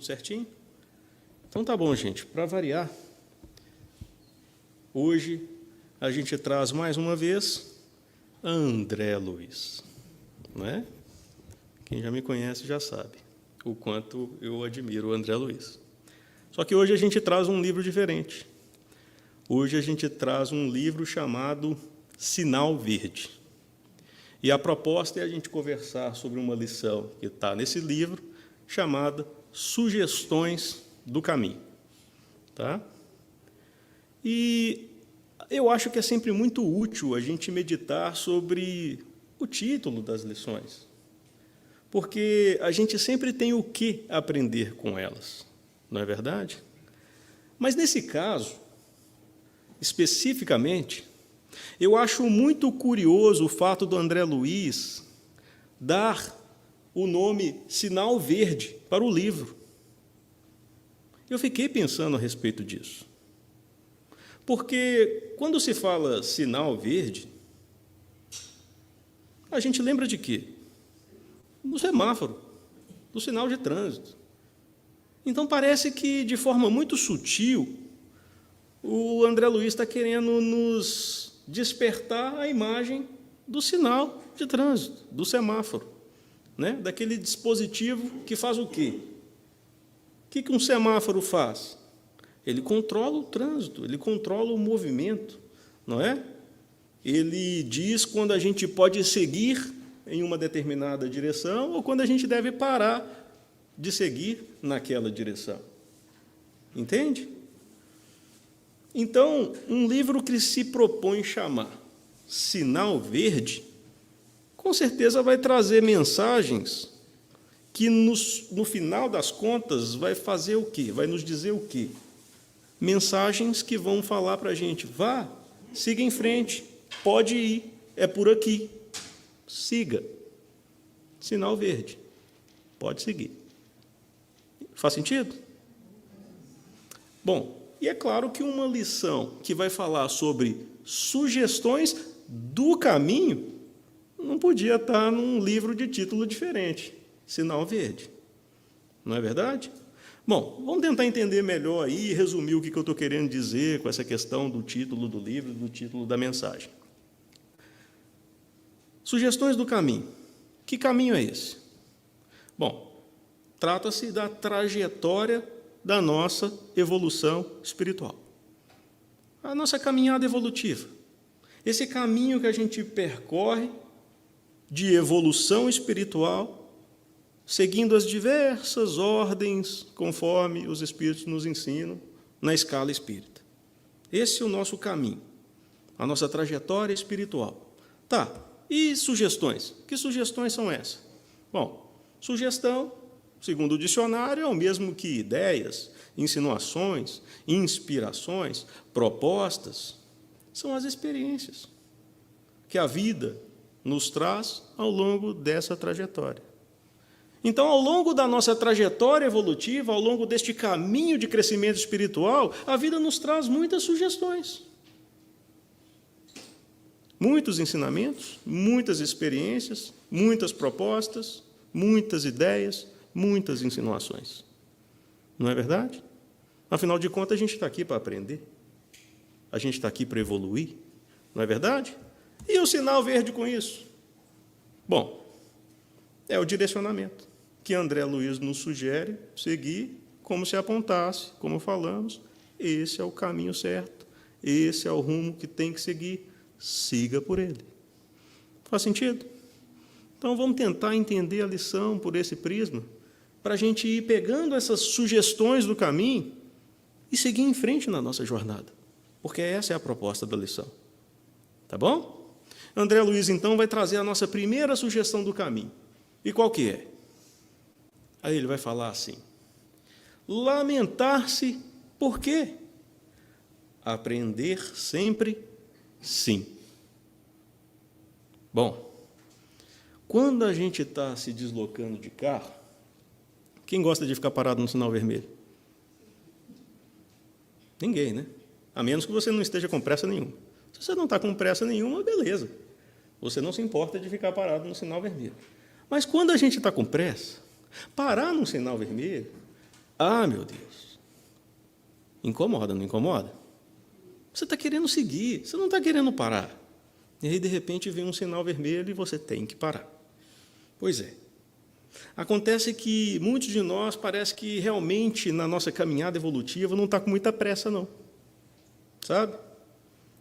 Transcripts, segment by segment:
certinho? Então tá bom, gente. Para variar, hoje a gente traz mais uma vez André Luiz, não é? Quem já me conhece já sabe o quanto eu admiro o André Luiz. Só que hoje a gente traz um livro diferente. Hoje a gente traz um livro chamado Sinal Verde. E a proposta é a gente conversar sobre uma lição que está nesse livro, chamada Sugestões do Caminho. Tá? E eu acho que é sempre muito útil a gente meditar sobre o título das lições, porque a gente sempre tem o que aprender com elas, não é verdade? Mas, nesse caso, especificamente, eu acho muito curioso o fato do André Luiz dar o nome Sinal Verde para o livro. Eu fiquei pensando a respeito disso. Porque, quando se fala sinal verde, a gente lembra de quê? Do semáforo, do sinal de trânsito. Então, parece que, de forma muito sutil, o André Luiz está querendo nos despertar a imagem do sinal de trânsito, do semáforo, né? Daquele dispositivo que faz o quê? O que um semáforo faz? Ele controla o trânsito, ele controla o movimento, não é? Ele diz quando a gente pode seguir em uma determinada direção ou quando a gente deve parar de seguir naquela direção. Entende? Então, um livro que se propõe chamar Sinal Verde, com certeza vai trazer mensagens que, no final das contas, vai fazer o quê? Vai nos dizer o quê? Mensagens que vão falar para a gente: vá, siga em frente, pode ir, é por aqui, siga. Sinal verde, pode seguir. Faz sentido? Bom, e é claro que uma lição que vai falar sobre sugestões do caminho não podia estar num livro de título diferente, Sinal Verde. Não é verdade? Bom, vamos tentar entender melhor aí e resumir o que eu estou querendo dizer com essa questão do título do livro, do título da mensagem. Sugestões do caminho. Que caminho é esse? Bom, trata-se da trajetória da nossa evolução espiritual. A nossa caminhada evolutiva. Esse caminho que a gente percorre de evolução espiritual, seguindo as diversas ordens, conforme os Espíritos nos ensinam, na escala espírita. Esse é o nosso caminho, a nossa trajetória espiritual. Tá, e sugestões? Que sugestões são essas? Bom, sugestão, segundo o dicionário, é o mesmo que ideias, insinuações, inspirações, propostas. São as experiências que a vida nos traz ao longo dessa trajetória. Então, ao longo da nossa trajetória evolutiva, ao longo deste caminho de crescimento espiritual, a vida nos traz muitas sugestões. Muitos ensinamentos, muitas experiências, muitas propostas, muitas ideias, muitas insinuações. Não é verdade? Afinal de contas, a gente está aqui para aprender. A gente está aqui para evoluir. Não é verdade? E o sinal verde com isso? Bom, é o direcionamento que André Luiz nos sugere seguir, como se apontasse, como falamos, esse é o caminho certo, esse é o rumo que tem que seguir, siga por ele. Faz sentido? Então, vamos tentar entender a lição por esse prisma, para a gente ir pegando essas sugestões do caminho e seguir em frente na nossa jornada, porque essa é a proposta da lição. Tá bom? André Luiz, então, vai trazer a nossa primeira sugestão do caminho. E qual que é? Aí ele vai falar assim: lamentar-se por quê? Aprender sempre sim. Bom, quando a gente está se deslocando de carro, quem gosta de ficar parado no sinal vermelho? Ninguém, né? A menos que você não esteja com pressa nenhuma. Se você não está com pressa nenhuma, beleza. Você não se importa de ficar parado no sinal vermelho. Mas quando a gente está com pressa, parar num sinal vermelho Ah, meu Deus. Incomoda, não incomoda? Você está querendo seguir, você não está querendo parar. E aí, de repente, vem um sinal vermelho e você tem que parar. Pois é. Acontece que muitos de nós parece que realmente na nossa caminhada evolutiva não está com muita pressa, não. Sabe?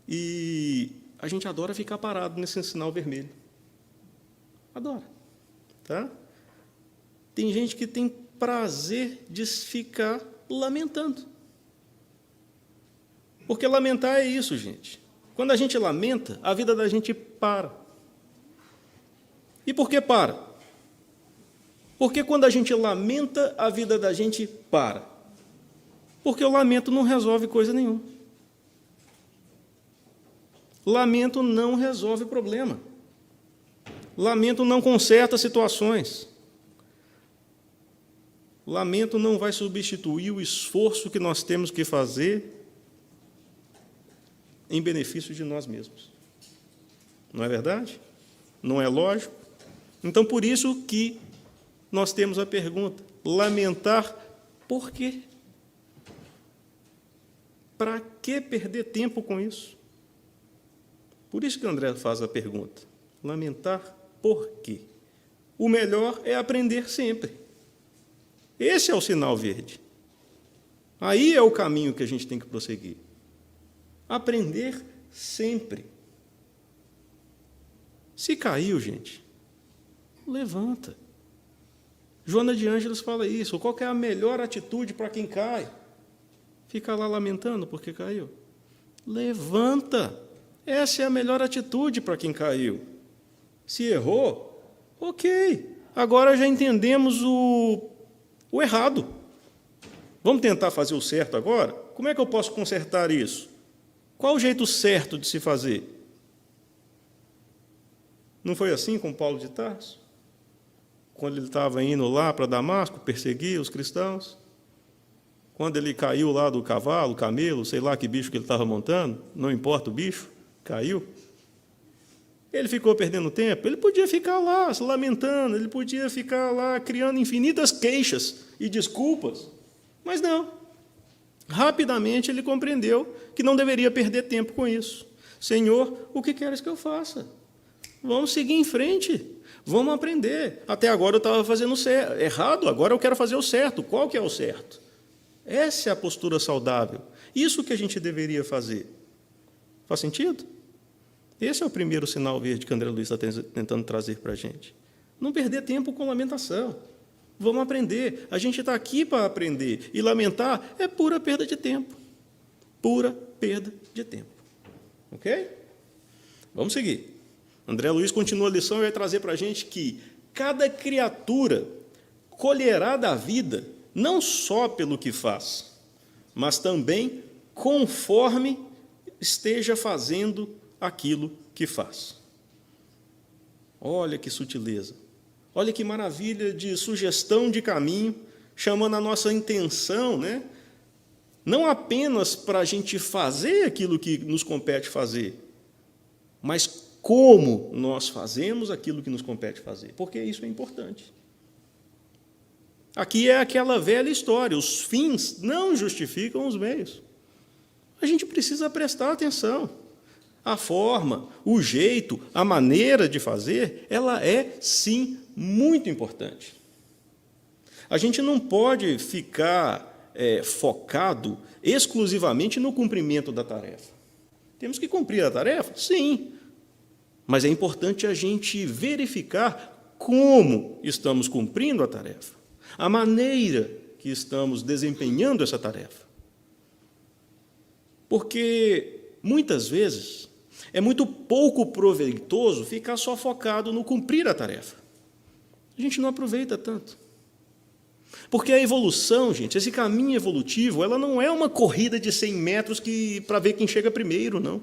E a gente adora ficar parado nesse sinal vermelho. Adora. Tá? Tem gente que tem prazer de ficar lamentando. Porque lamentar é isso, gente. Quando a gente lamenta, a vida da gente para. E por que para? Porque quando a gente lamenta, a vida da gente para. Porque o lamento não resolve coisa nenhuma. Lamento não resolve problema. Lamento não conserta situações. Lamento não vai substituir o esforço que nós temos que fazer em benefício de nós mesmos. Não é verdade? Não é lógico? Então, por isso que nós temos a pergunta: lamentar por quê? Para que perder tempo com isso? Por isso que André faz a pergunta: lamentar por quê? O melhor é aprender sempre. Esse é o sinal verde. Aí é o caminho que a gente tem que prosseguir. Aprender sempre. Se caiu, gente, levanta. Joana de Ângeles fala isso. Qual que é a melhor atitude para quem cai? Fica lá lamentando porque caiu? Levanta. Essa é a melhor atitude para quem caiu. Se errou, ok. Agora já entendemos o errado. Vamos tentar fazer o certo agora? Como é que eu posso consertar isso? Qual o jeito certo de se fazer? Não foi assim com Paulo de Tarso? Quando ele estava indo lá para Damasco, perseguir os cristãos? Quando ele caiu lá do cavalo, camelo, sei lá que bicho que ele estava montando, não importa o bicho, caiu. Ele ficou perdendo tempo? Ele podia ficar lá se lamentando, ele podia ficar lá criando infinitas queixas e desculpas, mas não. Rapidamente ele compreendeu que não deveria perder tempo com isso. Senhor, o que queres que eu faça? Vamos seguir em frente, vamos aprender. Até agora eu estava fazendo errado, agora eu quero fazer o certo. Qual que é o certo? Essa é a postura saudável. Isso que a gente deveria fazer. Faz sentido? Esse é o primeiro sinal verde que André Luiz está tentando trazer para a gente. Não perder tempo com lamentação. Vamos aprender. A gente está aqui para aprender. E lamentar é pura perda de tempo. Pura perda de tempo. Ok? Vamos seguir. André Luiz continua a lição e vai trazer para a gente que cada criatura colherá da vida não só pelo que faz, mas também conforme esteja fazendo aquilo que faz. Olha que sutileza. Olha que maravilha de sugestão de caminho, chamando a nossa intenção, né? Não apenas para a gente fazer aquilo que nos compete fazer, mas como nós fazemos aquilo que nos compete fazer, porque isso é importante. Aqui é aquela velha história, os fins não justificam os meios. A gente precisa prestar atenção. A forma, o jeito, a maneira de fazer, ela é, sim, muito importante. A gente não pode ficar focado exclusivamente no cumprimento da tarefa. Temos que cumprir a tarefa? Sim. Mas é importante a gente verificar como estamos cumprindo a tarefa, a maneira que estamos desempenhando essa tarefa. Porque, muitas vezes, é muito pouco proveitoso ficar só focado no cumprir a tarefa. A gente não aproveita tanto. Porque a evolução, gente, esse caminho evolutivo, ela não é uma corrida de 100 metros para ver quem chega primeiro, não.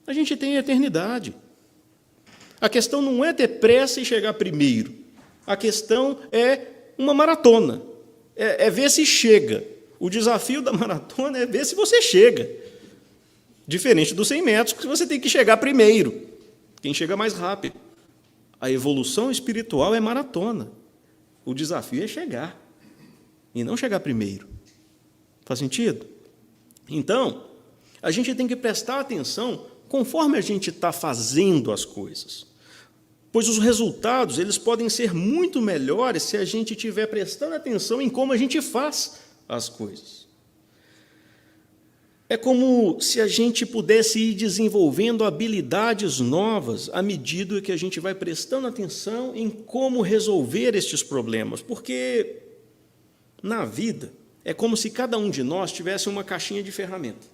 A gente tem a eternidade. A questão não é ter pressa e chegar primeiro. A questão é uma maratona. É ver se chega. O desafio da maratona é ver se você chega. Diferente dos 100 metros, que você tem que chegar primeiro. Quem chega mais rápido. A evolução espiritual é maratona. O desafio é chegar. e não chegar primeiro. Faz sentido? Então, a gente tem que prestar atenção conforme a gente está fazendo as coisas. Pois os resultados, eles podem ser muito melhores se a gente estiver prestando atenção em como a gente faz as coisas. É como se a gente pudesse ir desenvolvendo habilidades novas à medida que a gente vai prestando atenção em como resolver estes problemas, porque na vida é como se cada um de nós tivesse uma caixinha de ferramenta.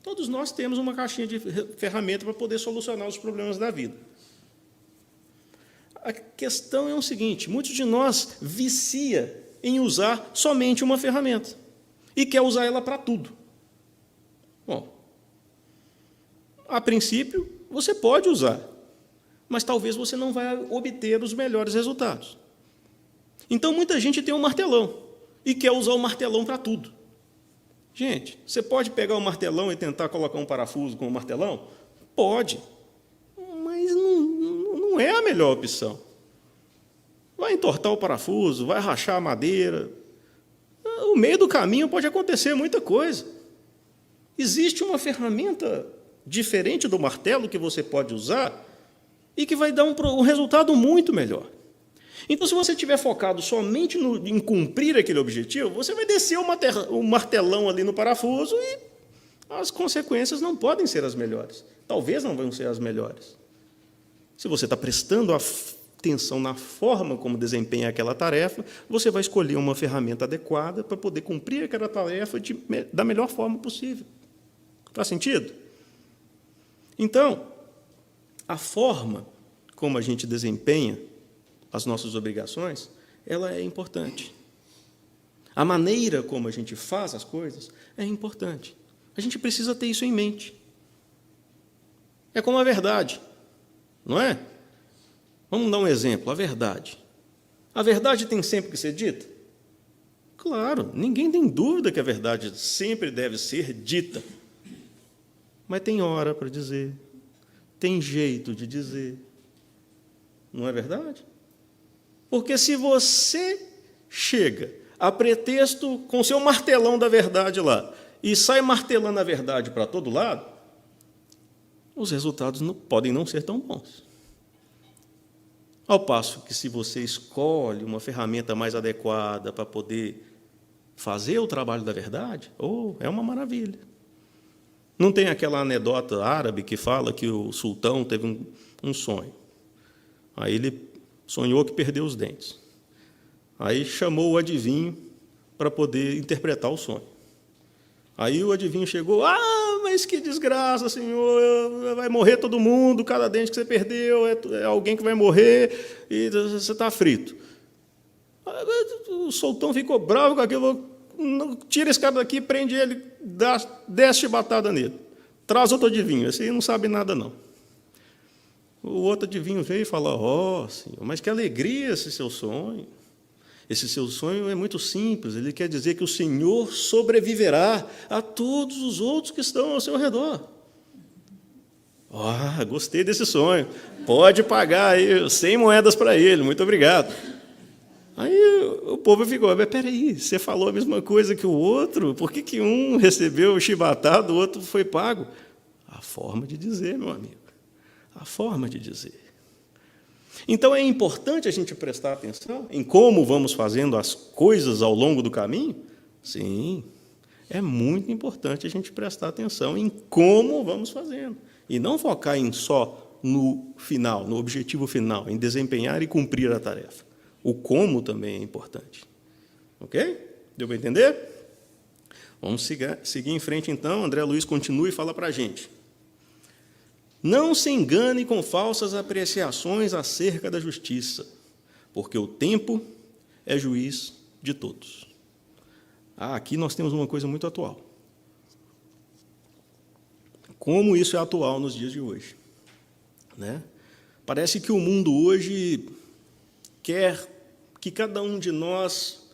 Todos nós temos uma caixinha de ferramenta para poder solucionar os problemas da vida. A questão é o seguinte: muitos de nós vicia em usar somente uma ferramenta e quer usar ela para tudo. Bom, a princípio, você pode usar, mas talvez você não vai obter os melhores resultados. Então, muita gente tem um martelão e quer usar o martelão para tudo. Gente, você pode pegar o martelão e tentar colocar um parafuso com o martelão? Pode, mas não é a melhor opção. Vai entortar o parafuso, vai rachar a madeira. No meio do caminho pode acontecer muita coisa. Existe uma ferramenta diferente do martelo que você pode usar e que vai dar um resultado muito melhor. Então, se você estiver focado somente em cumprir aquele objetivo, você vai descer o martelão ali no parafuso e as consequências não podem ser as melhores. Talvez não vão ser as melhores. Se você está prestando atenção na forma como desempenha aquela tarefa, você vai escolher uma ferramenta adequada para poder cumprir aquela tarefa da melhor forma possível. Faz sentido? Então, a forma como a gente desempenha as nossas obrigações, ela é importante. A maneira como a gente faz as coisas é importante. A gente precisa ter isso em mente. É como a verdade, não é? Vamos dar um exemplo, a verdade. A verdade tem sempre que ser dita? Claro, ninguém tem dúvida que a verdade sempre deve ser dita. Mas tem hora para dizer, tem jeito de dizer. Não é verdade? Porque se você chega a pretexto com seu martelão da verdade lá e sai martelando a verdade para todo lado, os resultados podem não ser tão bons. Ao passo que, se você escolhe uma ferramenta mais adequada para poder fazer o trabalho da verdade, é uma maravilha. Não tem aquela anedota árabe que fala que o sultão teve um sonho. Aí ele sonhou que perdeu os dentes. Aí chamou o adivinho para poder interpretar o sonho. Aí o adivinho chegou: mas que desgraça, senhor, vai morrer todo mundo, cada dente que você perdeu é alguém que vai morrer e você está frito. O sultão ficou bravo com aquilo: tira esse cara daqui, prende ele, desce chibatada nele. Traz outro adivinho, esse aí não sabe nada, não. O outro adivinho veio e falou: senhor, mas que alegria esse seu sonho. Esse seu sonho é muito simples, ele quer dizer que o senhor sobreviverá a todos os outros que estão ao seu redor. Gostei desse sonho. Pode pagar aí 100 moedas para ele, muito obrigado. Aí o povo ficou: mas peraí, você falou a mesma coisa que o outro? Por que um recebeu chibatado, o outro foi pago? A forma de dizer, meu amigo. A forma de dizer. Então, é importante a gente prestar atenção em como vamos fazendo as coisas ao longo do caminho? Sim, é muito importante a gente prestar atenção em como vamos fazendo. E não focar só no final, no objetivo final, em desempenhar e cumprir a tarefa. O como também é importante. Ok? Deu para entender? Vamos seguir em frente, então. André Luiz continua e fala para a gente. Não se engane com falsas apreciações acerca da justiça, porque o tempo é juiz de todos. Aqui nós temos uma coisa muito atual. Como isso é atual nos dias de hoje, né? Parece que o mundo hoje quer que cada um de nós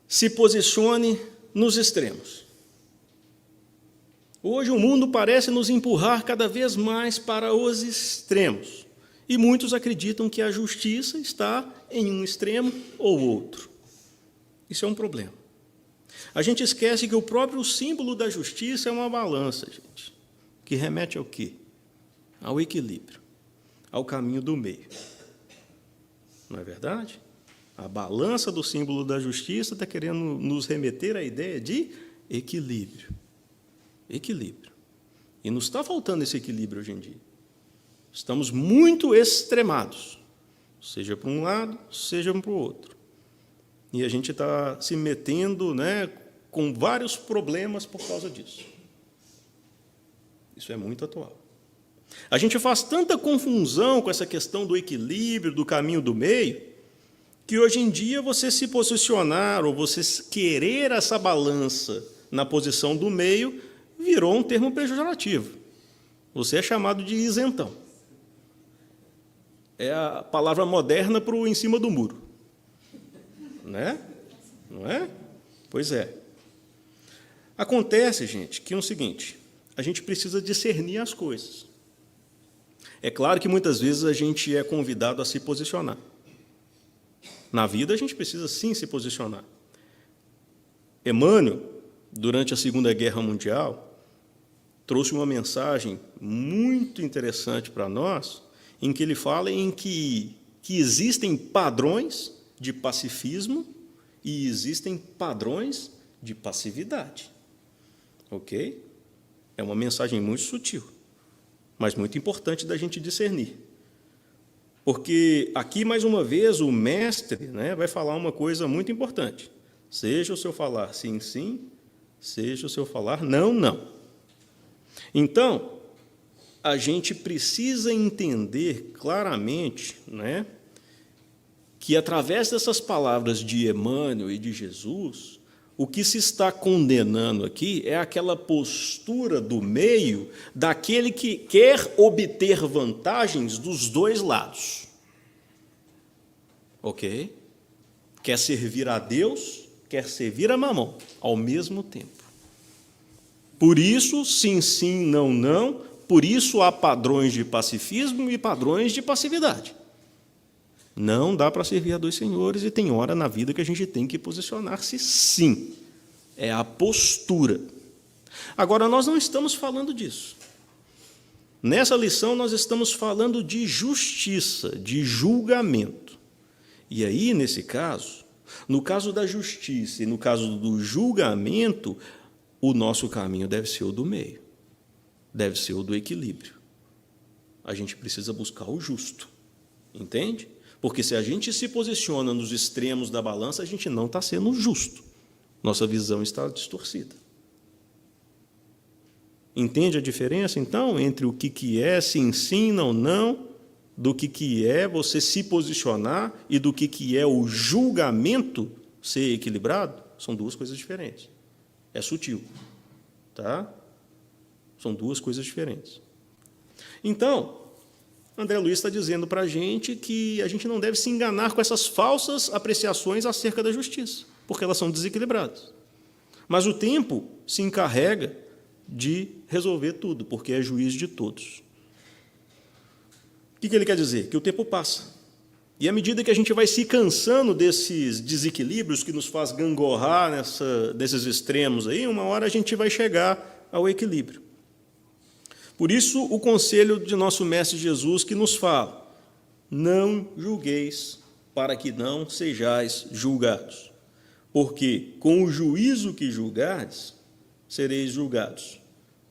se posicione nos extremos. Hoje o mundo parece nos empurrar cada vez mais para os extremos. E muitos acreditam que a justiça está em um extremo ou outro. Isso é um problema. A gente esquece que o próprio símbolo da justiça é uma balança, gente, que remete ao quê? Ao equilíbrio, ao caminho do meio. Não é verdade? A balança do símbolo da justiça está querendo nos remeter à ideia de equilíbrio. Equilíbrio. E nos está faltando esse equilíbrio hoje em dia. Estamos muito extremados, seja para um lado, seja para o outro. E a gente está se metendo, né, com vários problemas por causa disso. Isso é muito atual. A gente faz tanta confusão com essa questão do equilíbrio, do caminho do meio, que hoje em dia você se posicionar ou você querer essa balança na posição do meio virou um termo pejorativo. Você é chamado de isentão. É a palavra moderna para o em cima do muro. Né? Não é? Pois é. Acontece, gente, que é o seguinte, a gente precisa discernir as coisas. É claro que muitas vezes a gente é convidado a se posicionar. Na vida a gente precisa sim se posicionar. Emmanuel, durante a Segunda Guerra Mundial, trouxe uma mensagem muito interessante para nós, em que ele fala em que existem padrões de pacifismo e existem padrões de passividade. Ok? É uma mensagem muito sutil, mas muito importante da gente discernir. Porque aqui, mais uma vez, o mestre, né, vai falar uma coisa muito importante. Seja o seu falar sim, sim, seja o seu falar não, não. Então, a gente precisa entender claramente, né, que, através dessas palavras de Emmanuel e de Jesus, o que se está condenando aqui é aquela postura do meio daquele que quer obter vantagens dos dois lados. Ok? Quer servir a Deus, quer servir a Mamon, ao mesmo tempo. Por isso, sim, sim, não, não, por isso há padrões de pacifismo e padrões de passividade. Não dá para servir a dois senhores e tem hora na vida que a gente tem que posicionar-se sim. É a postura. Agora, nós não estamos falando disso. Nessa lição, nós estamos falando de justiça, de julgamento. E aí, nesse caso, no caso da justiça e no caso do julgamento, o nosso caminho deve ser o do meio, deve ser o do equilíbrio. A gente precisa buscar o justo, entende? Porque se a gente se posiciona nos extremos da balança, a gente não está sendo justo. Nossa visão está distorcida. Entende a diferença, então, entre o que é sim, sim, não, não, do que é você se posicionar e do que é o julgamento ser equilibrado? São duas coisas diferentes. É sutil, tá? São duas coisas diferentes. Então, André Luiz está dizendo para a gente que a gente não deve se enganar com essas falsas apreciações acerca da justiça, porque elas são desequilibradas. Mas o tempo se encarrega de resolver tudo, porque é juiz de todos. O que ele quer dizer? Que o tempo passa. E à medida que a gente vai se cansando desses desequilíbrios que nos faz gangorrar desses extremos aí, uma hora a gente vai chegar ao equilíbrio. Por isso, o conselho de nosso Mestre Jesus que nos fala: não julgueis, para que não sejais julgados. Porque com o juízo que julgardes, sereis julgados.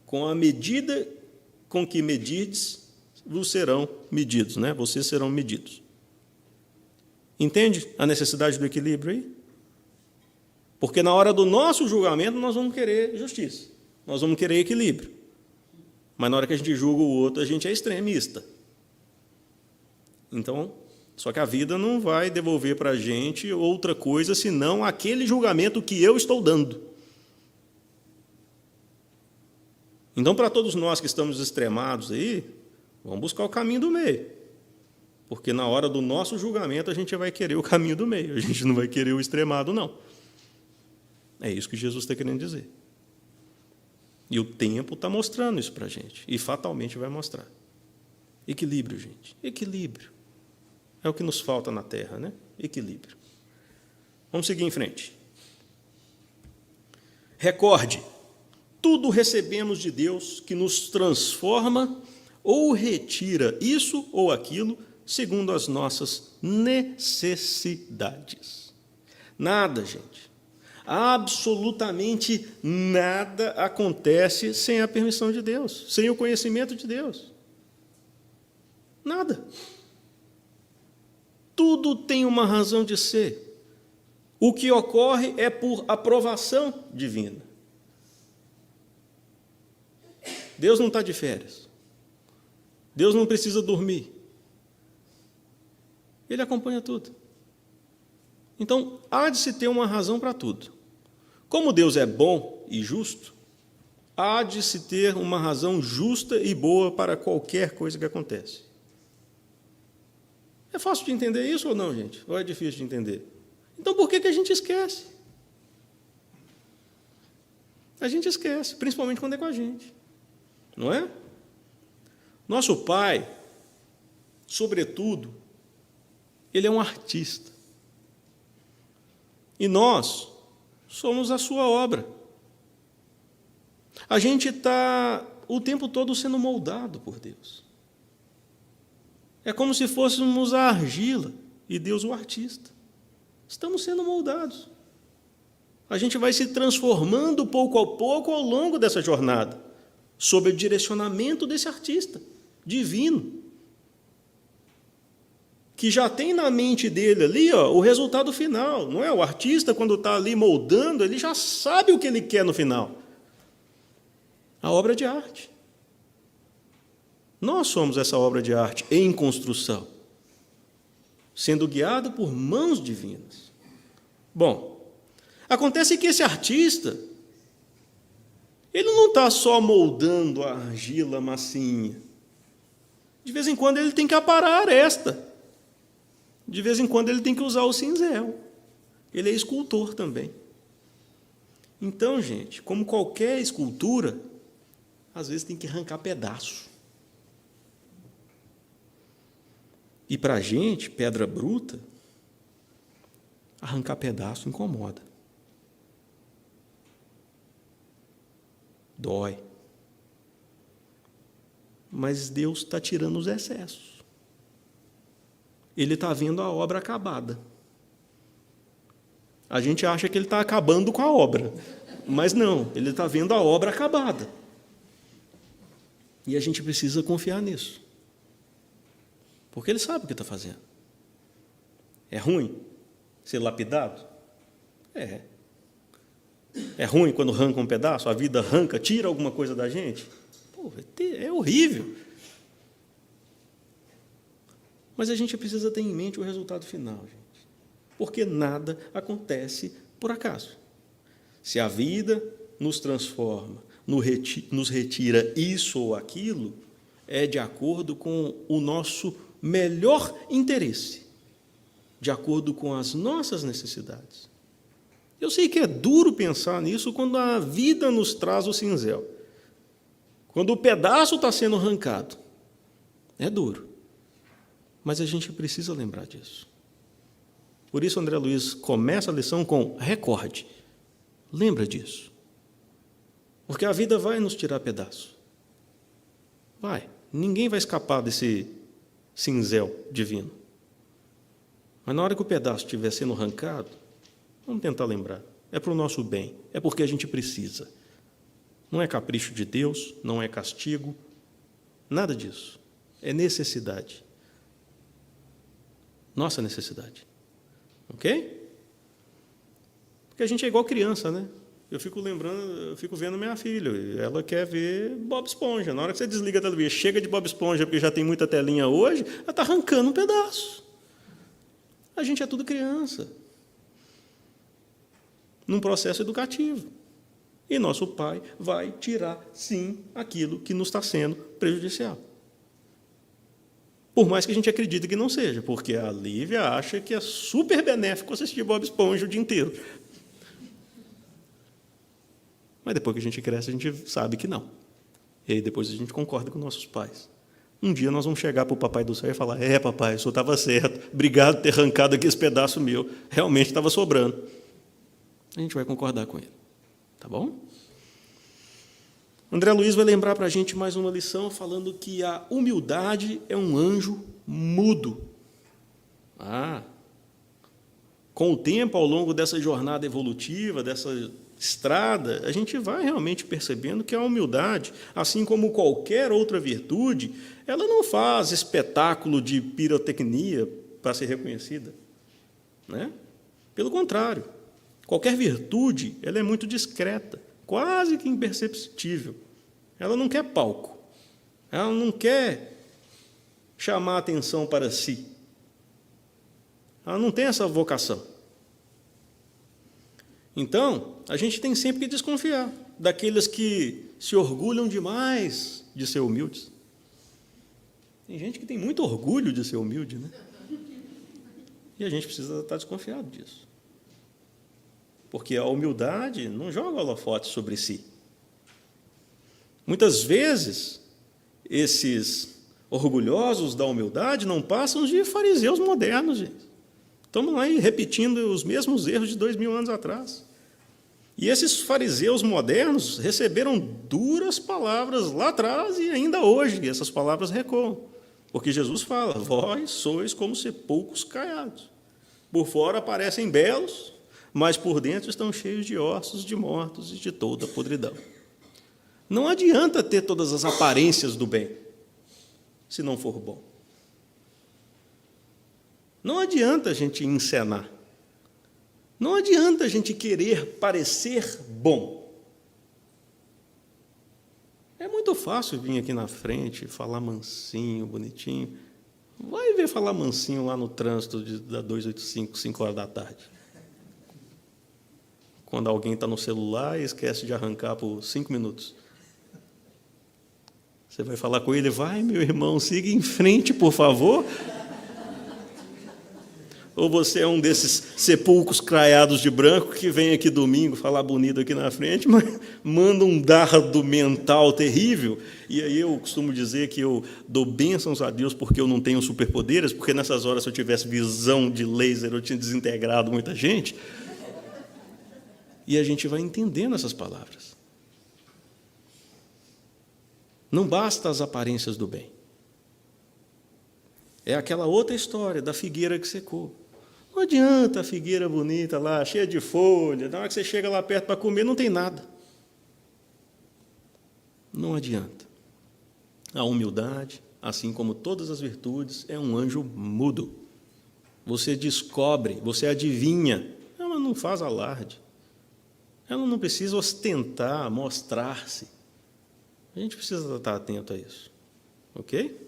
Com a medida com que medirdes, vos serão medidos, né? Vocês serão medidos. Entende a necessidade do equilíbrio aí? Porque na hora do nosso julgamento, nós vamos querer justiça, nós vamos querer equilíbrio. Mas na hora que a gente julga o outro, a gente é extremista. Então, só que a vida não vai devolver para a gente outra coisa senão aquele julgamento que eu estou dando. Então, para todos nós que estamos extremados aí, vamos buscar o caminho do meio. Porque na hora do nosso julgamento, a gente vai querer o caminho do meio, a gente não vai querer o extremado, não. É isso que Jesus está querendo dizer. E o tempo está mostrando isso para a gente, e fatalmente vai mostrar. Equilíbrio, gente, equilíbrio. É o que nos falta na Terra, né? Equilíbrio. Vamos seguir em frente. Recorde, tudo recebemos de Deus que nos transforma ou retira isso ou aquilo segundo as nossas necessidades. Nada, gente, absolutamente nada acontece sem a permissão de Deus, sem o conhecimento de Deus. Nada. Tudo tem uma razão de ser. O que ocorre é por aprovação divina. Deus não está de férias. Deus não precisa dormir. Ele acompanha tudo. Então, há de se ter uma razão para tudo. Como Deus é bom e justo, há de se ter uma razão justa e boa para qualquer coisa que acontece. É fácil de entender isso ou não, gente? Ou é difícil de entender? Então, por que a gente esquece? A gente esquece, principalmente quando é com a gente. Não é? Nosso Pai, sobretudo, Ele é um artista. E nós somos a sua obra. A gente está o tempo todo sendo moldado por Deus. É como se fôssemos a argila e Deus o artista. Estamos sendo moldados. A gente vai se transformando pouco a pouco ao longo dessa jornada, sob o direcionamento desse artista divino, que já tem na mente dele ali o resultado final. Não é? O artista, quando está ali moldando, ele já sabe o que ele quer no final. A obra de arte. Nós somos essa obra de arte em construção, sendo guiado por mãos divinas. Bom, acontece que esse artista, ele não está só moldando a argila massinha. De vez em quando ele tem que aparar a aresta. De vez em quando ele tem que usar o cinzel. Ele é escultor também. Então, gente, como qualquer escultura, às vezes tem que arrancar pedaço. E para a gente, pedra bruta, arrancar pedaço incomoda. Dói. Mas Deus está tirando os excessos. Ele está vendo a obra acabada. A gente acha que ele está acabando com a obra, mas não, ele está vendo a obra acabada. E a gente precisa confiar nisso, porque ele sabe o que está fazendo. É ruim ser lapidado? É. É ruim quando arranca um pedaço, a vida arranca, tira alguma coisa da gente? Pô, é horrível. Mas a gente precisa ter em mente o resultado final, gente. Porque nada acontece por acaso. Se a vida nos transforma, nos retira isso ou aquilo, é de acordo com o nosso melhor interesse, de acordo com as nossas necessidades. Eu sei que é duro pensar nisso quando a vida nos traz o cinzel. Quando o pedaço está sendo arrancado. É duro. Mas a gente precisa lembrar disso. Por isso, André Luiz começa a lição com recorde. Lembra disso. Porque a vida vai nos tirar pedaço. Vai. Ninguém vai escapar desse cinzel divino. Mas na hora que o pedaço estiver sendo arrancado, vamos tentar lembrar. É para o nosso bem. É porque a gente precisa. Não é capricho de Deus, não é castigo, nada disso. É necessidade. Nossa necessidade. Ok? Porque a gente é igual criança, né? Eu fico vendo minha filha, ela quer ver Bob Esponja. Na hora que você desliga a televisão, chega de Bob Esponja, porque já tem muita telinha hoje, ela está arrancando um pedaço. A gente é tudo criança. Num processo educativo. E nosso Pai vai tirar, sim, aquilo que nos está sendo prejudicial. Por mais que a gente acredite que não seja, porque a Lívia acha que é super benéfico assistir Bob Esponja o dia inteiro. Mas depois que a gente cresce, a gente sabe que não. E aí depois a gente concorda com nossos pais. Um dia nós vamos chegar para o Papai do Céu e falar: papai, o senhor estava certo, obrigado por ter arrancado aqui esse pedaço meu, realmente estava sobrando. A gente vai concordar com ele. Tá Tá bom? André Luiz vai lembrar para a gente mais uma lição falando que a humildade é um anjo mudo. Com o tempo, ao longo dessa jornada evolutiva, dessa estrada, a gente vai realmente percebendo que a humildade, assim como qualquer outra virtude, ela não faz espetáculo de pirotecnia para ser reconhecida, né? Pelo contrário, qualquer virtude, ela é muito discreta, quase que imperceptível. Ela não quer palco, ela não quer chamar a atenção para si. Ela não tem essa vocação. Então, a gente tem sempre que desconfiar daqueles que se orgulham demais de ser humildes. Tem gente que tem muito orgulho de ser humilde, né? E a gente precisa estar desconfiado disso. Porque a humildade não joga holofote sobre si. Muitas vezes, esses orgulhosos da humildade não passam de fariseus modernos, gente. Estamos aí repetindo os mesmos erros de 2000 anos atrás. E esses fariseus modernos receberam duras palavras lá atrás e ainda hoje essas palavras recuam. Porque Jesus fala, vós sois como sepulcros caiados. Por fora parecem belos, mas por dentro estão cheios de ossos de mortos e de toda a podridão. Não adianta ter todas as aparências do bem, se não for bom. Não adianta a gente encenar. Não adianta a gente querer parecer bom. É muito fácil vir aqui na frente, falar mansinho, bonitinho. Vai ver falar mansinho lá no trânsito da 285, 5 horas da tarde. Quando alguém está no celular e esquece de arrancar por 5 minutos. Você vai falar com ele, vai, meu irmão, siga em frente, por favor. Ou você é um desses sepulcros craiados de branco que vem aqui domingo falar bonito aqui na frente, mas manda um dardo mental terrível. E aí eu costumo dizer que eu dou bênçãos a Deus porque eu não tenho superpoderes, porque nessas horas, se eu tivesse visão de laser, eu tinha desintegrado muita gente. E a gente vai entendendo essas palavras. Não basta as aparências do bem. É aquela outra história da figueira que secou. Não adianta a figueira bonita lá, cheia de folha, na hora que você chega lá perto para comer, não tem nada. Não adianta. A humildade, assim como todas as virtudes, é um anjo mudo. Você descobre, você adivinha. Ela não faz alarde. Ela não precisa ostentar, mostrar-se. A gente precisa estar atento a isso. Ok?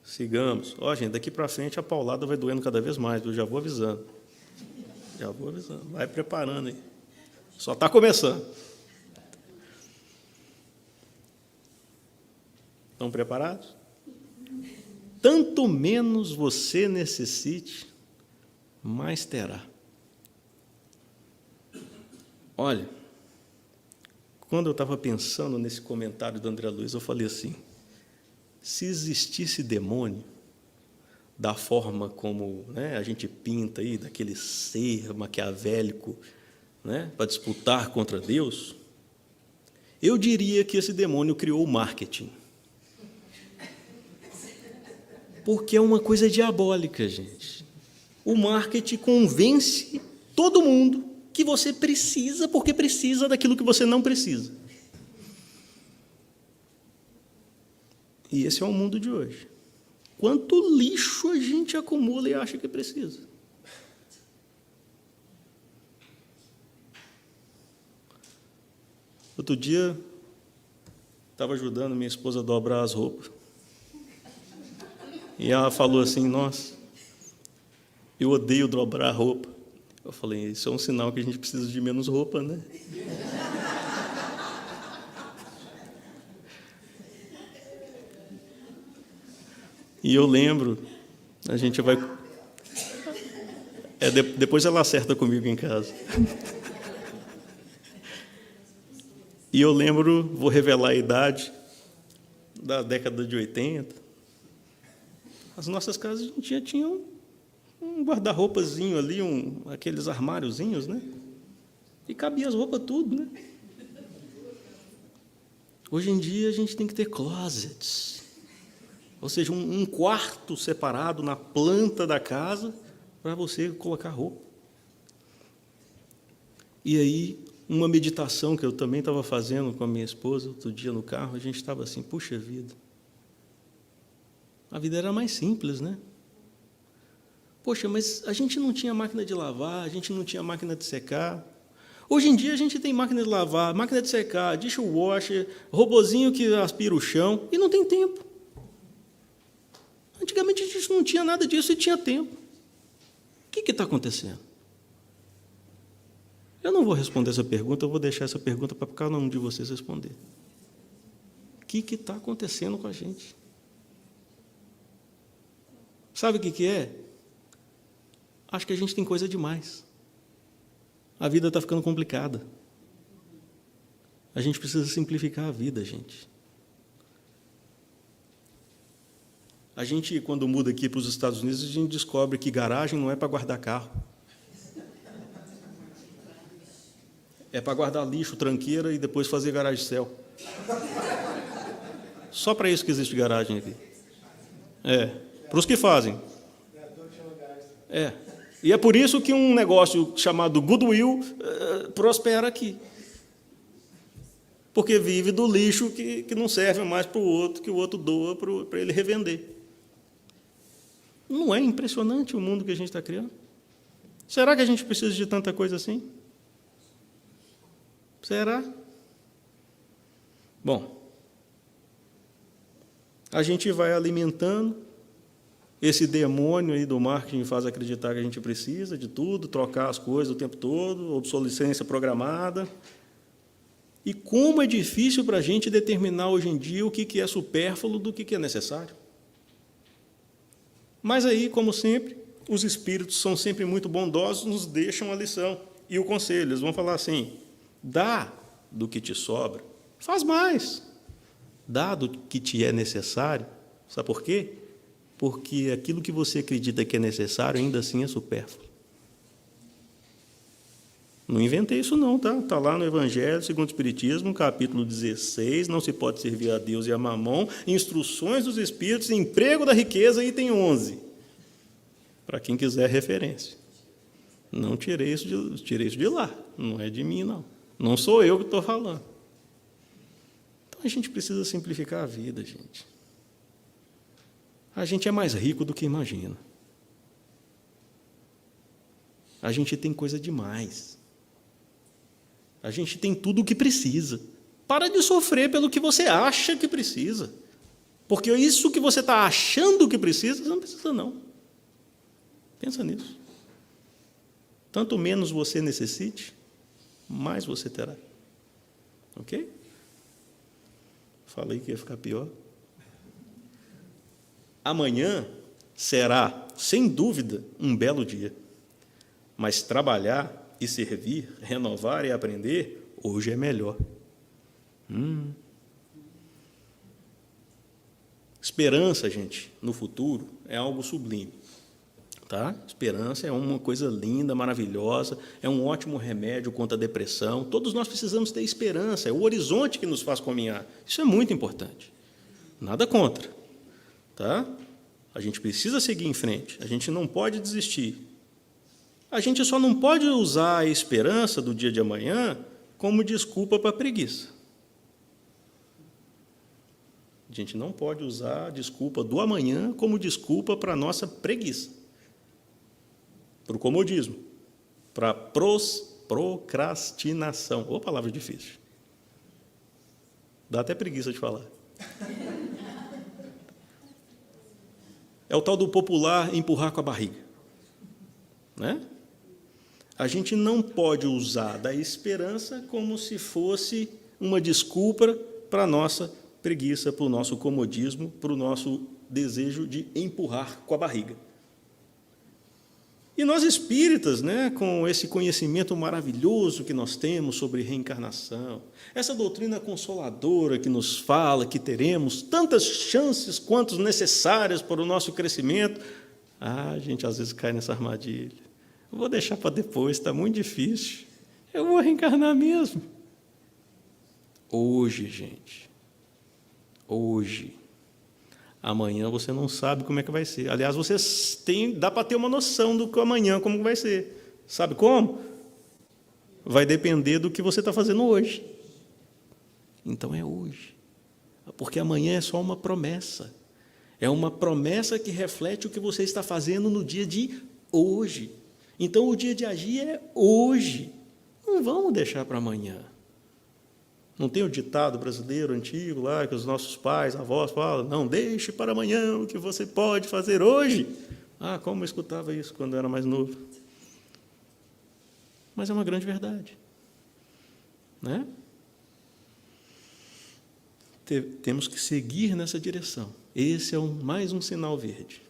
Sigamos. Gente, daqui para frente a paulada vai doendo cada vez mais, eu já vou avisando. Vai preparando aí. Só está começando. Estão preparados? Tanto menos você necessite, mais terá. Olha, quando eu estava pensando nesse comentário do André Luiz, eu falei assim, se existisse demônio, da forma como, né, a gente pinta aí, daquele ser maquiavélico, né, para disputar contra Deus, eu diria que esse demônio criou o marketing. Porque é uma coisa diabólica, gente. O marketing convence todo mundo que você precisa, porque precisa daquilo que você não precisa. E esse é o mundo de hoje. Quanto lixo a gente acumula e acha que precisa. Outro dia, estava ajudando minha esposa a dobrar as roupas. E ela falou assim, nossa, eu odeio dobrar a roupa. Eu falei, isso é um sinal que a gente precisa de menos roupa, né? E eu lembro, a gente vai... depois ela acerta comigo em casa. E eu lembro, vou revelar a idade, da década de 80. As nossas casas a gente tinha um guarda-roupazinho ali, aqueles armáriozinhos, né? E cabia as roupas tudo, né? Hoje em dia a gente tem que ter closets, ou seja, um quarto separado na planta da casa para você colocar roupa. E aí, uma meditação que eu também estava fazendo com a minha esposa outro dia no carro, a gente estava assim, puxa vida, a vida era mais simples, né? Poxa, mas a gente não tinha máquina de lavar, a gente não tinha máquina de secar. Hoje em dia a gente tem máquina de lavar, máquina de secar, dishwasher, robozinho que aspira o chão, e não tem tempo. Antigamente a gente não tinha nada disso e tinha tempo. O que está acontecendo? Eu não vou responder essa pergunta, eu vou deixar essa pergunta para cada um de vocês responder. O que está acontecendo com a gente? Sabe o que é? Acho que a gente tem coisa demais. A vida está ficando complicada. A gente precisa simplificar a vida, gente. A gente, quando muda aqui para os Estados Unidos, a gente descobre que garagem não é para guardar carro. É para guardar lixo, tranqueira e depois fazer garagem-céu. Só para isso que existe garagem aqui. Para os que fazem. E é por isso que um negócio chamado Goodwill prospera aqui. Porque vive do lixo que não serve mais para o outro, que o outro doa para ele revender. Não é impressionante o mundo que a gente está criando? Será que a gente precisa de tanta coisa assim? Será? Bom, a gente vai alimentando esse demônio aí do marketing faz acreditar que a gente precisa de tudo, trocar as coisas o tempo todo, obsolescência programada. E como é difícil para a gente determinar hoje em dia o que é supérfluo do que é necessário. Mas aí, como sempre, os espíritos são sempre muito bondosos, nos deixam a lição e o conselho. Eles vão falar assim, dá do que te sobra, faz mais. Dá do que te é necessário. Sabe por quê? Porque aquilo que você acredita que é necessário, ainda assim é supérfluo. Não inventei isso não, tá? Está lá no Evangelho segundo o Espiritismo, capítulo 16, não se pode servir a Deus e a Mamon, instruções dos Espíritos, emprego da riqueza, item 11. Para quem quiser referência. Não tirei isso de lá, não é de mim, não. Não sou eu que estou falando. Então, a gente precisa simplificar a vida, gente. A gente é mais rico do que imagina. A gente tem coisa demais. A gente tem tudo o que precisa. Para de sofrer pelo que você acha que precisa. Porque isso que você está achando que precisa, você não precisa, não. Pensa nisso. Tanto menos você necessite, mais você terá. Ok? Falei que ia ficar pior. Amanhã será, sem dúvida, um belo dia. Mas trabalhar e servir, renovar e aprender, hoje é melhor. Esperança, gente, no futuro é algo sublime. Tá? Esperança é uma coisa linda, maravilhosa, é um ótimo remédio contra a depressão. Todos nós precisamos ter esperança, é o horizonte que nos faz caminhar. Isso é muito importante. Nada contra. Tá? A gente precisa seguir em frente, a gente não pode desistir. A gente só não pode usar a esperança do dia de amanhã como desculpa para a preguiça. A gente não pode usar a desculpa do amanhã como desculpa para a nossa preguiça, para o comodismo, para a procrastinação. Ô, palavra difícil. Dá até preguiça de falar. É o tal do popular empurrar com a barriga. Né? A gente não pode usar da esperança como se fosse uma desculpa para a nossa preguiça, para o nosso comodismo, para o nosso desejo de empurrar com a barriga. E nós espíritas, né, com esse conhecimento maravilhoso que nós temos sobre reencarnação, essa doutrina consoladora que nos fala que teremos tantas chances quanto necessárias para o nosso crescimento, a gente às vezes cai nessa armadilha. Vou deixar para depois, está muito difícil. Eu vou reencarnar mesmo. Hoje, gente. Hoje. Amanhã você não sabe como é que vai ser. Aliás, dá para ter uma noção do que amanhã como vai ser. Sabe como? Vai depender do que você está fazendo hoje. Então é hoje. Porque amanhã é só uma promessa. É uma promessa que reflete o que você está fazendo no dia de hoje. Então o dia de agir é hoje. Não vamos deixar para amanhã. Não tem o ditado brasileiro antigo lá, que os nossos pais, avós falam, não deixe para amanhã o que você pode fazer hoje. Ah, como eu escutava isso quando eu era mais novo. Mas é uma grande verdade. Né? Temos que seguir nessa direção. Esse é mais um sinal verde.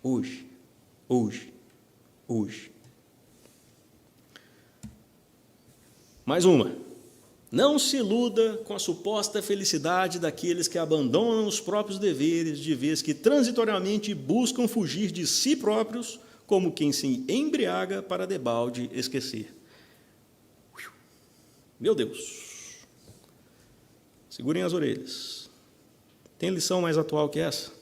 Hoje, hoje, hoje. Mais uma. Não se iluda com a suposta felicidade daqueles que abandonam os próprios deveres, de vez que transitoriamente buscam fugir de si próprios, como quem se embriaga para debalde esquecer. Meu Deus! Segurem as orelhas. Tem lição mais atual que essa?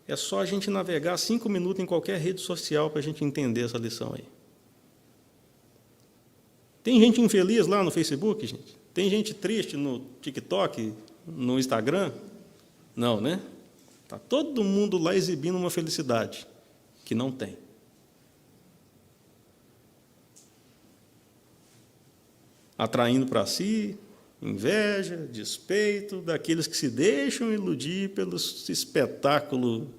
É só a gente navegar 5 minutos em qualquer rede social para a gente entender essa lição aí. Tem gente infeliz lá no Facebook, gente? Tem gente triste no TikTok, no Instagram? Não, né? Está todo mundo lá exibindo uma felicidade que não tem. Atraindo para si inveja, despeito daqueles que se deixam iludir pelo espetáculo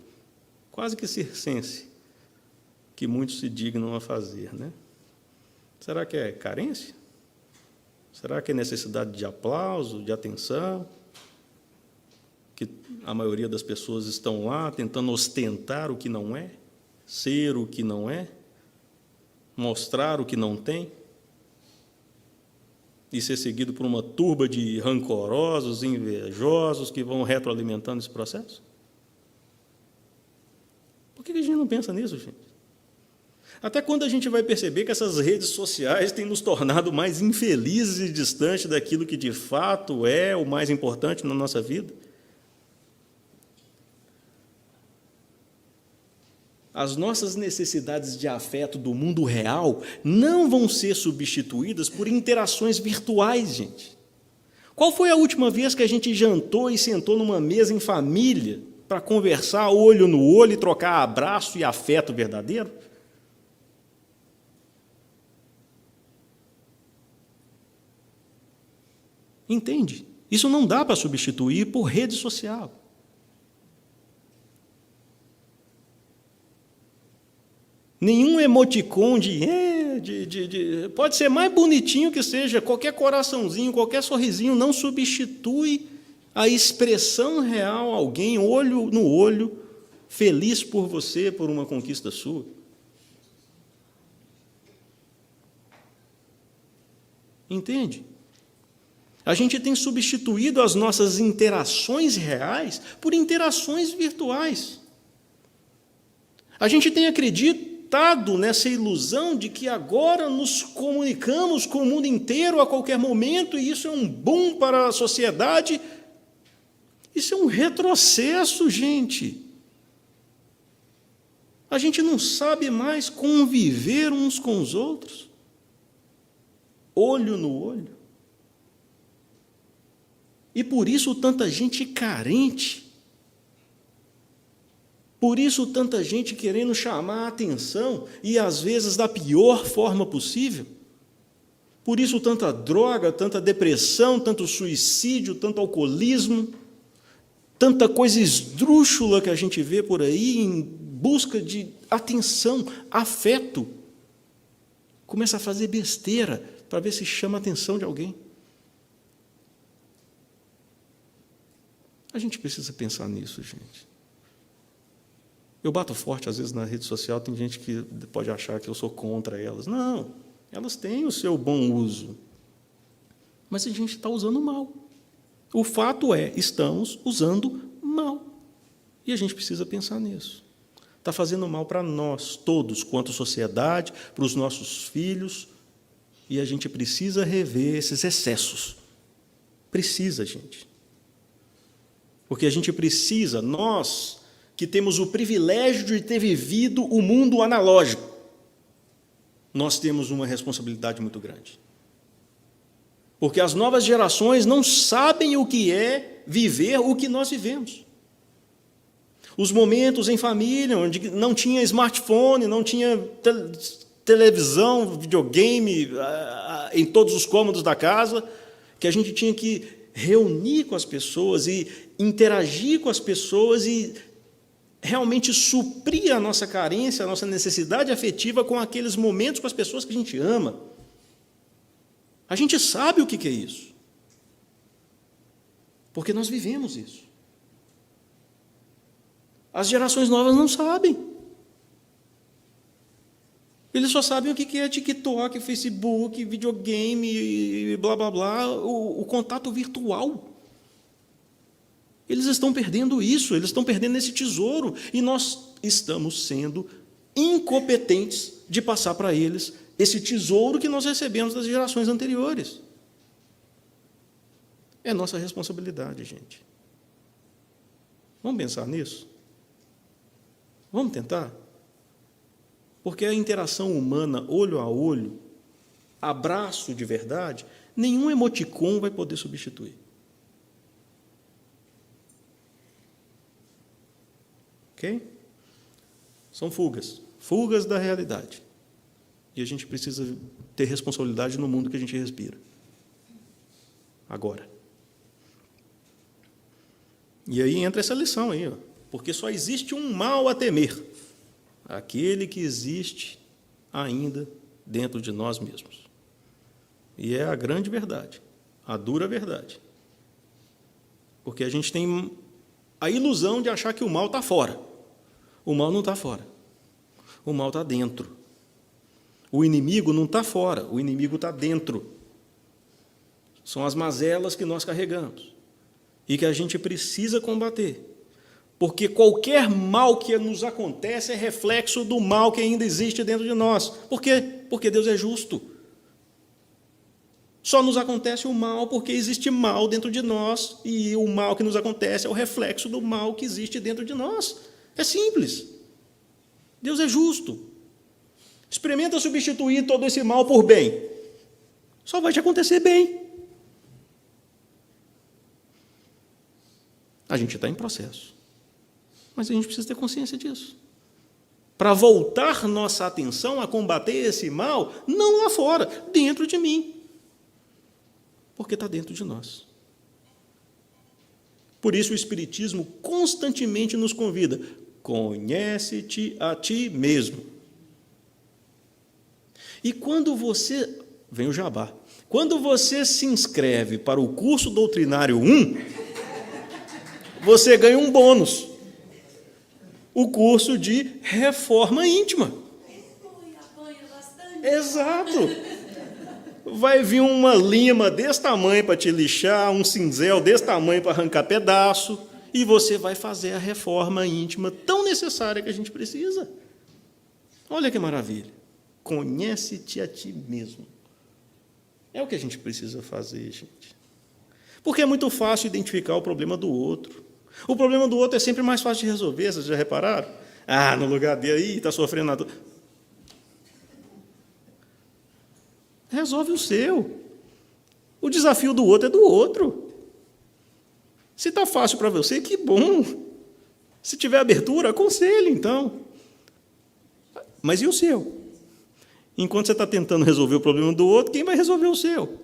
quase que circense que muitos se dignam a fazer, né? Será que é carência? Será que é necessidade de aplauso, de atenção? Que a maioria das pessoas estão lá tentando ostentar o que não é, ser o que não é, mostrar o que não tem, e ser seguido por uma turba de rancorosos, invejosos, que vão retroalimentando esse processo? Por que a gente não pensa nisso, gente? Até quando a gente vai perceber que essas redes sociais têm nos tornado mais infelizes e distantes daquilo que de fato é o mais importante na nossa vida? As nossas necessidades de afeto do mundo real não vão ser substituídas por interações virtuais, gente. Qual foi a última vez que a gente jantou e sentou numa mesa em família para conversar olho no olho e trocar abraço e afeto verdadeiro? Entende? Isso não dá para substituir por rede social. Nenhum emoticon pode ser mais bonitinho que seja, qualquer coraçãozinho, qualquer sorrisinho não substitui a expressão real, alguém olho no olho, feliz por você, por uma conquista sua. Entende? A gente tem substituído as nossas interações reais por interações virtuais. A gente tem acreditado nessa ilusão de que agora nos comunicamos com o mundo inteiro a qualquer momento, e isso é um boom para a sociedade. Isso é um retrocesso, gente. A gente não sabe mais conviver uns com os outros, olho no olho. E por isso tanta gente carente, por isso tanta gente querendo chamar a atenção, e às vezes da pior forma possível, por isso tanta droga, tanta depressão, tanto suicídio, tanto alcoolismo, tanta coisa esdrúxula que a gente vê por aí em busca de atenção, afeto. Começa a fazer besteira para ver se chama a atenção de alguém. A gente precisa pensar nisso, gente. Eu bato forte, às vezes, na rede social, tem gente que pode achar que eu sou contra elas. Não, elas têm o seu bom uso. Mas a gente está usando mal. O fato é, estamos usando mal. E a gente precisa pensar nisso. Está fazendo mal para nós, todos, quanto sociedade, para os nossos filhos, E a gente precisa rever esses excessos. Precisa, gente. Porque a gente precisa, nós que temos o privilégio de ter vivido o mundo analógico, nós temos uma responsabilidade muito grande. Porque as novas gerações não sabem o que é viver o que nós vivemos. Os momentos em família, onde não tinha smartphone, não tinha televisão, videogame em todos os cômodos da casa, que a gente tinha que reunir com as pessoas e interagir com as pessoas e realmente suprir a nossa carência, a nossa necessidade afetiva com aqueles momentos com as pessoas que a gente ama. A gente sabe o que é isso, porque nós vivemos isso. As gerações novas não sabem. Eles só sabem o que é TikTok, Facebook, videogame, blá, blá, blá, o contato virtual. Eles estão perdendo isso, eles estão perdendo esse tesouro, e nós estamos sendo incompetentes de passar para eles esse tesouro que nós recebemos das gerações anteriores. É nossa responsabilidade, gente. Vamos pensar nisso? Vamos tentar? Porque a interação humana, olho a olho, abraço de verdade, nenhum emoticon vai poder substituir. Ok? São fugas da realidade. E a gente precisa ter responsabilidade no mundo que a gente respira. Agora. E aí entra essa lição aí, ó, porque só existe um mal a temer, aquele que existe ainda dentro de nós mesmos. E é a grande verdade, a dura verdade. Porque a gente tem a ilusão de achar que o mal está fora. O mal não está fora. O mal está dentro. O inimigo não está fora, o inimigo está dentro. São as mazelas que nós carregamos e que a gente precisa combater. Porque qualquer mal que nos acontece é reflexo do mal que ainda existe dentro de nós. Por quê? Porque Deus é justo. Só nos acontece o mal porque existe mal dentro de nós, e o mal que nos acontece é o reflexo do mal que existe dentro de nós. É simples. Deus é justo. Experimenta substituir todo esse mal por bem. Só vai te acontecer bem. A gente está em processo. Mas a gente precisa ter consciência disso. Para voltar nossa atenção a combater esse mal, não lá fora, dentro de mim. Porque está dentro de nós. Por isso o Espiritismo constantemente nos convida: conhece-te a ti mesmo. E quando você, vem o jabá, quando você se inscreve para o curso doutrinário 1, você ganha um bônus. O curso de reforma íntima. Exato. Vai vir uma lima desse tamanho para te lixar, um cinzel desse tamanho para arrancar pedaço, e você vai fazer a reforma íntima tão necessária que a gente precisa. Olha que maravilha. Conhece-te a ti mesmo. É o que a gente precisa fazer, gente. Porque é muito fácil identificar o problema do outro. O problema do outro é sempre mais fácil de resolver, vocês já repararam? Ah, no lugar dele aí, está sofrendo a dor. Resolve o seu. O desafio do outro é do outro. Se está fácil para você, que bom. Se tiver abertura, aconselhe, então. Mas e o seu? Enquanto você está tentando resolver o problema do outro, quem vai resolver o seu?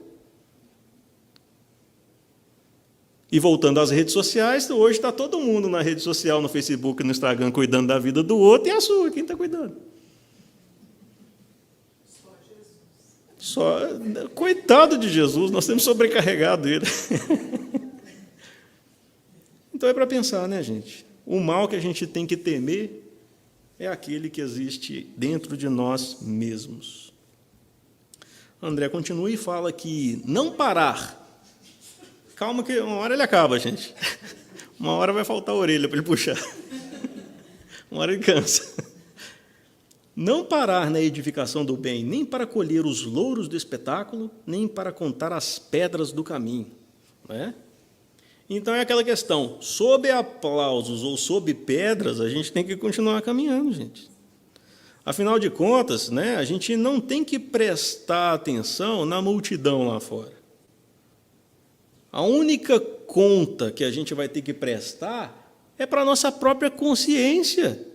E voltando às redes sociais, hoje está todo mundo na rede social, no Facebook, no Instagram, cuidando da vida do outro, e a sua, quem está cuidando? Só, coitado de Jesus, nós temos sobrecarregado ele. Então é para pensar, né, gente? O mal que a gente tem que temer é aquele que existe dentro de nós mesmos. André continua e fala que não parar. Calma que uma hora ele acaba, gente. Uma hora vai faltar a orelha para ele puxar. Uma hora ele cansa. Não parar na edificação do bem, nem para colher os louros do espetáculo, nem para contar as pedras do caminho. Não é? Então, é aquela questão, sob aplausos ou sob pedras, a gente tem que continuar caminhando, gente. Afinal de contas, né, a gente não tem que prestar atenção na multidão lá fora. A única conta que a gente vai ter que prestar é para a nossa própria consciência.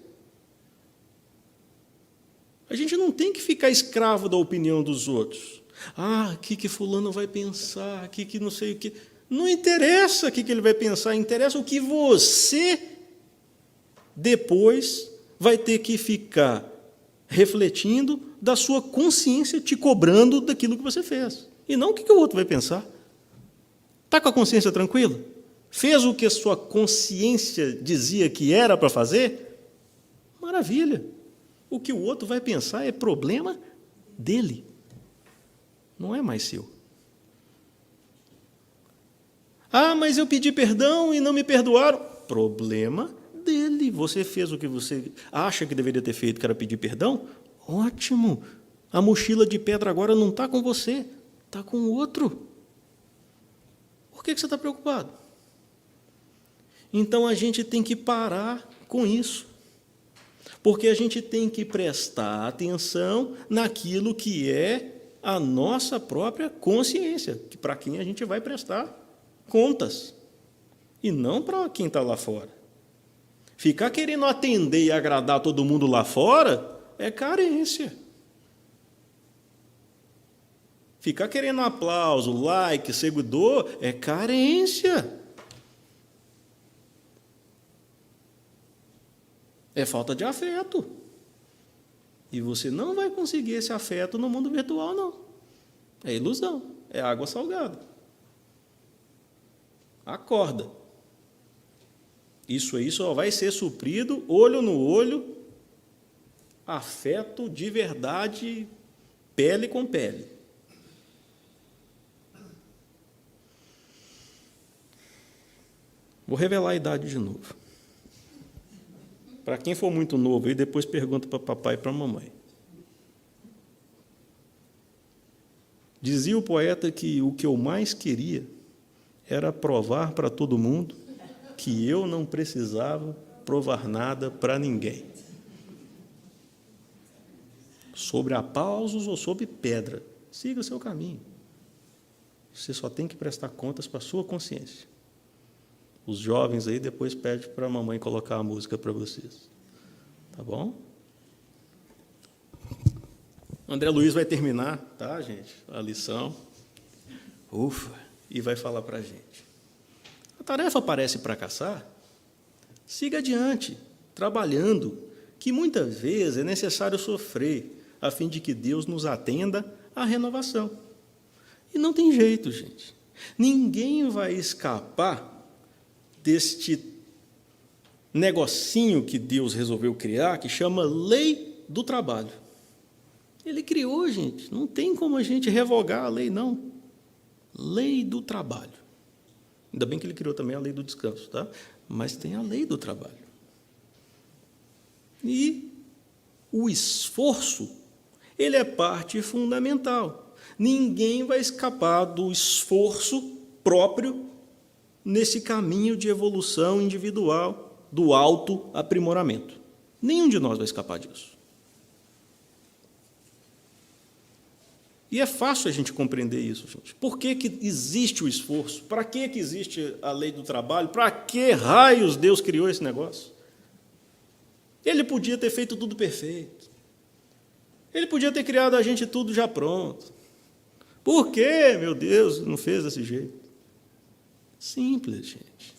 A gente não tem que ficar escravo da opinião dos outros. O que fulano vai pensar, o que não sei o que. Não interessa o que ele vai pensar, interessa o que você depois vai ter que ficar refletindo da sua consciência, te cobrando daquilo que você fez. E não o que o outro vai pensar. Está com a consciência tranquila? Fez o que a sua consciência dizia que era para fazer? Maravilha. O que o outro vai pensar é problema dele. Não é mais seu. Mas eu pedi perdão e não me perdoaram. Problema dele. Você fez o que você acha que deveria ter feito, que era pedir perdão? Ótimo. A mochila de pedra agora não está com você, está com o outro. Por que você está preocupado? Então, a gente tem que parar com isso. Porque a gente tem que prestar atenção naquilo que é a nossa própria consciência, que para quem a gente vai prestar contas, e não para quem está lá fora. Ficar querendo atender e agradar todo mundo lá fora é carência. Ficar querendo aplauso, like, seguidor é carência. É falta de afeto. E você não vai conseguir esse afeto no mundo virtual, não. É ilusão, é água salgada. Acorda. Isso aí só vai ser suprido, olho no olho, afeto de verdade, pele com pele. Vou revelar a idade de novo. Para quem for muito novo, aí depois pergunta para papai e para a mamãe. Dizia o poeta que o que eu mais queria era provar para todo mundo que eu não precisava provar nada para ninguém. Sobre aplausos ou sobre pedra, siga o seu caminho. Você só tem que prestar contas para a sua consciência. Os jovens aí depois pedem para a mamãe colocar a música para vocês. Tá bom? André Luiz vai terminar, tá, gente? A lição. Ufa! E vai falar para a gente. A tarefa parece fracassar? Siga adiante, trabalhando, que muitas vezes é necessário sofrer, a fim de que Deus nos atenda à renovação. E não tem jeito, gente. Ninguém vai escapar deste negocinho que Deus resolveu criar, que chama lei do trabalho. Ele criou, gente. Não tem como a gente revogar a lei, não. Lei do trabalho. Ainda bem que ele criou também a lei do descanso, tá? Mas tem a lei do trabalho. E o esforço, ele é parte fundamental. Ninguém vai escapar do esforço próprio nesse caminho de evolução individual, do autoaprimoramento. Nenhum de nós vai escapar disso. E é fácil a gente compreender isso, gente. Por que existe o esforço? Para que existe a lei do trabalho? Para que raios Deus criou esse negócio? Ele podia ter feito tudo perfeito. Ele podia ter criado a gente tudo já pronto. Por que, meu Deus, não fez desse jeito? Simples, gente.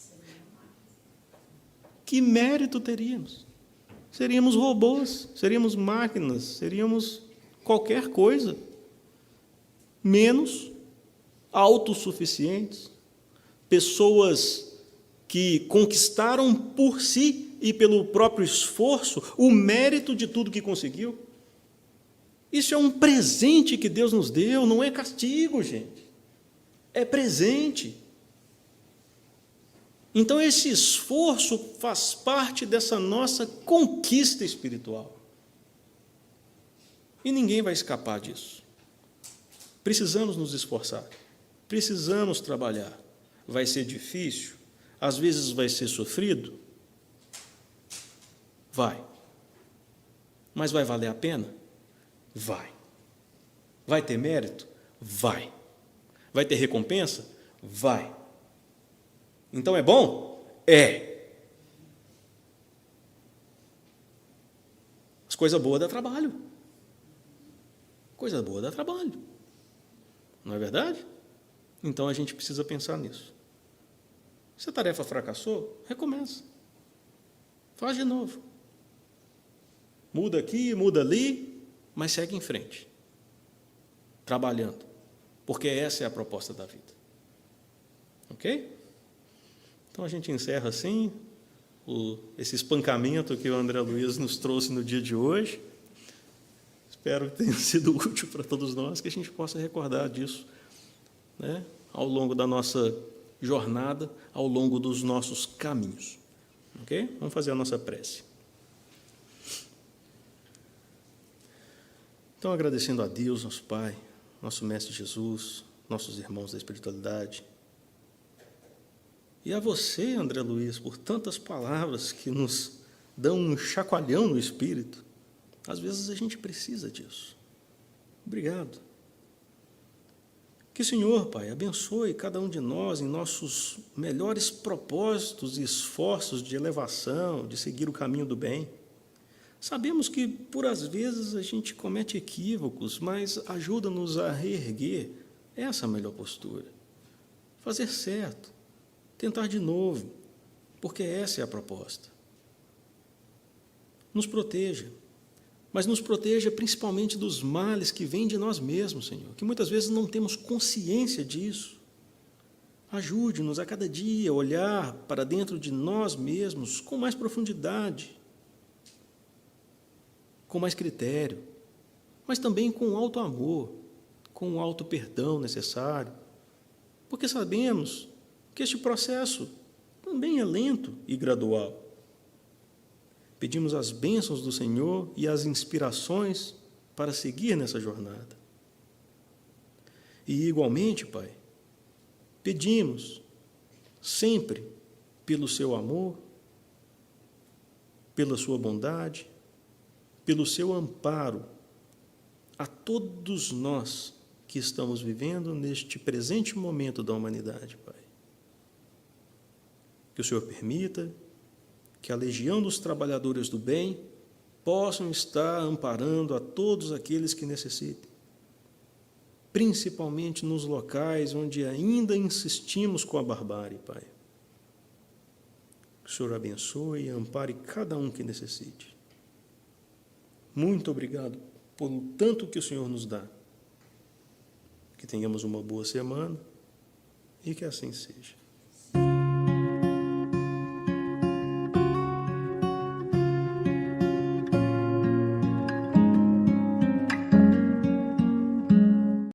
Que mérito teríamos? Seríamos robôs, seríamos máquinas, seríamos qualquer coisa menos autossuficientes, pessoas que conquistaram por si e pelo próprio esforço o mérito de tudo que conseguiu. Isso é um presente que Deus nos deu, não é castigo, gente. É presente. Então, esse esforço faz parte dessa nossa conquista espiritual. E ninguém vai escapar disso. Precisamos nos esforçar, precisamos trabalhar. Vai ser difícil, às vezes vai ser sofrido? Vai. Mas vai valer a pena? Vai. Vai ter mérito? Vai. Vai ter recompensa? Vai. Então é bom? É. As coisas boas dá trabalho. Coisa boa dá trabalho. Não é verdade? Então a gente precisa pensar nisso. Se a tarefa fracassou, recomeça. Faz de novo. Muda aqui, muda ali, mas segue em frente. Trabalhando. Porque essa é a proposta da vida. Ok? Então a gente encerra assim esse espancamento que o André Luiz nos trouxe no dia de hoje. Espero que tenha sido útil para todos nós, que a gente possa recordar disso, né, ao longo da nossa jornada, ao longo dos nossos caminhos. Ok? Vamos fazer a nossa prece. Então, agradecendo a Deus, nosso Pai, nosso Mestre Jesus, nossos irmãos da espiritualidade, e a você, André Luiz, por tantas palavras que nos dão um chacoalhão no espírito. Às vezes a gente precisa disso. Obrigado. Que o Senhor, Pai, abençoe cada um de nós em nossos melhores propósitos e esforços de elevação, de seguir o caminho do bem. Sabemos que, por às vezes, a gente comete equívocos, mas ajuda-nos a reerguer essa melhor postura. Fazer certo, tentar de novo, porque essa é a proposta. Nos proteja, mas nos proteja principalmente dos males que vêm de nós mesmos, Senhor, que muitas vezes não temos consciência disso. Ajude-nos a cada dia a olhar para dentro de nós mesmos com mais profundidade, com mais critério, mas também com alto amor, com o alto perdão necessário, porque sabemos que este processo também é lento e gradual. Pedimos as bênçãos do Senhor e as inspirações para seguir nessa jornada. E, igualmente, Pai, pedimos sempre pelo seu amor, pela sua bondade, pelo seu amparo a todos nós que estamos vivendo neste presente momento da humanidade, Pai. Que o Senhor permita que a legião dos trabalhadores do bem possam estar amparando a todos aqueles que necessitem, principalmente nos locais onde ainda insistimos com a barbárie, Pai. Que o Senhor abençoe e ampare cada um que necessite. Muito obrigado por tanto que o Senhor nos dá. Que tenhamos uma boa semana e que assim seja.